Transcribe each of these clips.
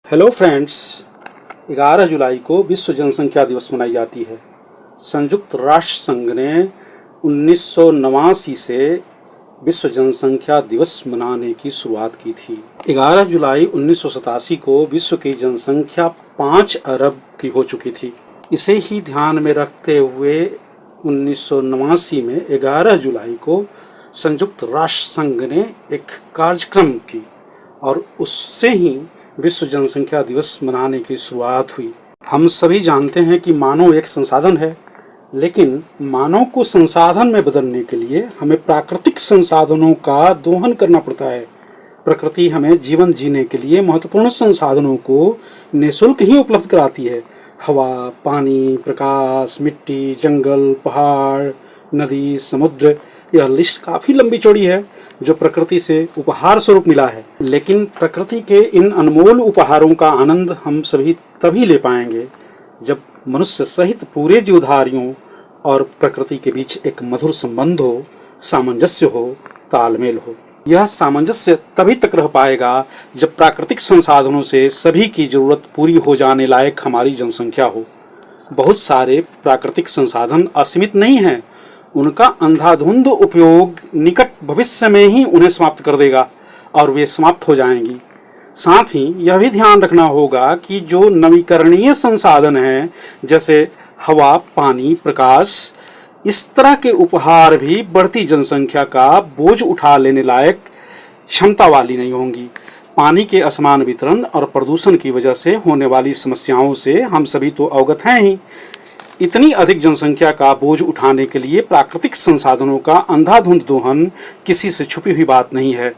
Hello friends, 11 जुलाई को विश्व जनसंख्या दिवस मनाई जाती है। संयुक्त राष्ट्र संघ ने 1989 से विश्व जनसंख्या दिवस मनाने की शुरुआत की थी। 11 जुलाई 1987 को विश्व की जनसंख्या 5 अरब की हो चुकी थी। इसे ही ध्यान में रखते हुए 1989 में 11 जुलाई को संयुक्त राष्ट्र संघ ने एक कार्यक्रम की और उससे ही विश्व जनसंख्या दिवस मनाने की शुरुआत हुई। हम सभी जानते हैं कि मानव एक संसाधन है, लेकिन मानव को संसाधन में बदलने के लिए हमें प्राकृतिक संसाधनों का दोहन करना पड़ता है। प्रकृति हमें जीवन जीने के लिए महत्वपूर्ण संसाधनों को निःशुल्क ही उपलब्ध कराती है। हवा, पानी, प्रकाश, मिट्टी, जंगल, पहाड़, नदी, समुद्र, यह लिस्ट काफ़ी लंबी चौड़ी है जो प्रकृति से उपहार स्वरूप मिला है। लेकिन प्रकृति के इन अनमोल उपहारों का आनंद हम सभी तभी ले पाएंगे जब मनुष्य सहित पूरे जीवधारियों और प्रकृति के बीच एक मधुर संबंध हो, सामंजस्य हो, तालमेल हो। यह सामंजस्य तभी तक रह पाएगा जब प्राकृतिक संसाधनों से सभी की जरूरत पूरी हो जाने लायक हमारी जनसंख्या हो। बहुत सारे प्राकृतिक संसाधन असीमित नहीं हैं, उनका अंधाधुंध उपयोग निकट भविष्य में ही उन्हें समाप्त कर देगा और वे समाप्त हो जाएंगी। साथ ही यह भी ध्यान रखना होगा कि जो नवीकरणीय संसाधन हैं, जैसे हवा, पानी, प्रकाश, इस तरह के उपहार भी बढ़ती जनसंख्या का बोझ उठा लेने लायक क्षमता वाली नहीं होंगी। पानी के असमान वितरण और प्रदूषण की वजह से होने वाली समस्याओं से हम सभी तो अवगत हैं ही। इतनी अधिक जनसंख्या का बोझ उठाने के लिए प्राकृतिक संसाधनों का अंधाधुंध दोहन किसी से छुपी हुई बात नहीं है।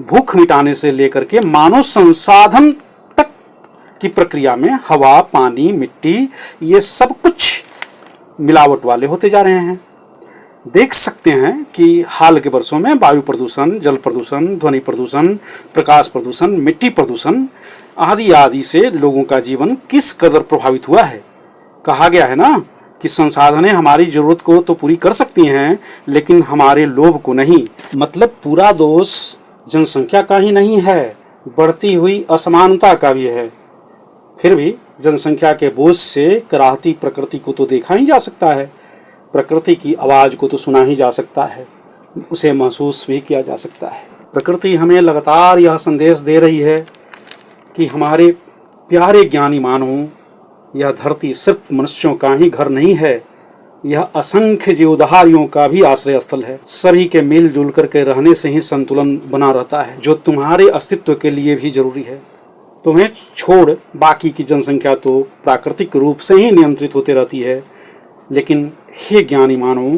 भूख मिटाने से लेकर के मानव संसाधन तक की प्रक्रिया में हवा, पानी, मिट्टी, ये सब कुछ मिलावट वाले होते जा रहे हैं। देख सकते हैं कि हाल के वर्षों में वायु प्रदूषण, जल प्रदूषण, ध्वनि प्रदूषण, प्रकाश प्रदूषण, मिट्टी प्रदूषण आदि आदि से लोगों का जीवन किस कदर प्रभावित हुआ है। कहा गया है ना कि संसाधनें हमारी जरूरत को तो पूरी कर सकती हैं, लेकिन हमारे लोभ को नहीं। मतलब पूरा दोष जनसंख्या का ही नहीं है, बढ़ती हुई असमानता का भी है। फिर भी जनसंख्या के बोझ से कराहती प्रकृति को तो देखा ही जा सकता है, प्रकृति की आवाज़ को तो सुना ही जा सकता है, उसे महसूस भी किया जा सकता है। प्रकृति हमें लगातार यह संदेश दे रही है कि हमारे प्यारे ज्ञानी मानवों, यह धरती सिर्फ मनुष्यों का ही घर नहीं है, यह असंख्य जीवधारियों का भी आश्रय स्थल है। सभी के मिलजुल करके रहने से ही संतुलन बना रहता है, जो तुम्हारे अस्तित्व के लिए भी जरूरी है। तुम्हें छोड़ बाकी की जनसंख्या तो प्राकृतिक रूप से ही नियंत्रित होती रहती है। लेकिन हे ज्ञानी मानव,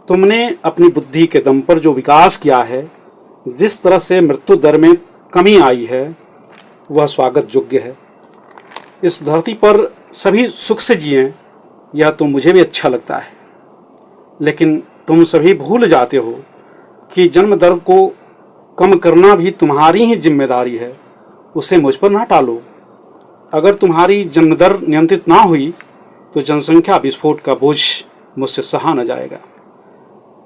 तुमने अपनी बुद्धि के दम पर जो विकास किया है, जिस तरह से मृत्यु दर में कमी आई है, वह स्वागत योग्य है। इस धरती पर सभी सुख से जिएं, यह तो मुझे भी अच्छा लगता है। लेकिन तुम सभी भूल जाते हो कि जन्म दर को कम करना भी तुम्हारी ही जिम्मेदारी है, उसे मुझ पर ना टालो। अगर तुम्हारी जन्म दर नियंत्रित ना हुई तो जनसंख्या विस्फोट का बोझ मुझसे सहा न जाएगा।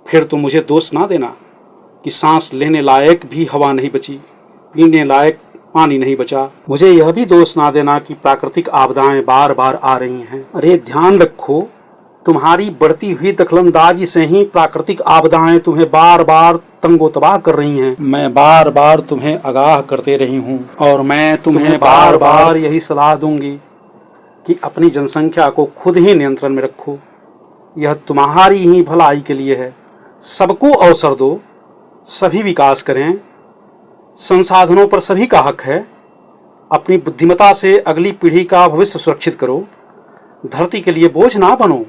फिर तो मुझे दोष ना देना कि सांस लेने लायक भी हवा नहीं बची, पीने लायक पानी नहीं बचा। मुझे यह भी दोष ना देना कि प्राकृतिक आपदाएं बार बार आ रही हैं। अरे ध्यान रखो, तुम्हारी बढ़ती हुई दखलंदाजी से ही प्राकृतिक आपदाएं तुम्हें बार बार तंगो तबाह कर रही हैं। मैं बार बार तुम्हें आगाह करते रही हूँ और मैं तुम्हें बार बार यही सलाह दूंगी कि अपनी जनसंख्या को खुद ही नियंत्रण में रखो। यह तुम्हारी ही भलाई के लिए है। सबको अवसर दो, सभी विकास करें, संसाधनों पर सभी का हक है। अपनी बुद्धिमत्ता से अगली पीढ़ी का भविष्य सुरक्षित करो। धरती के लिए बोझ ना बनो।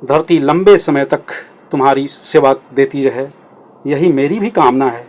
धरती लंबे समय तक तुम्हारी सेवा देती रहे, यही मेरी भी कामना है।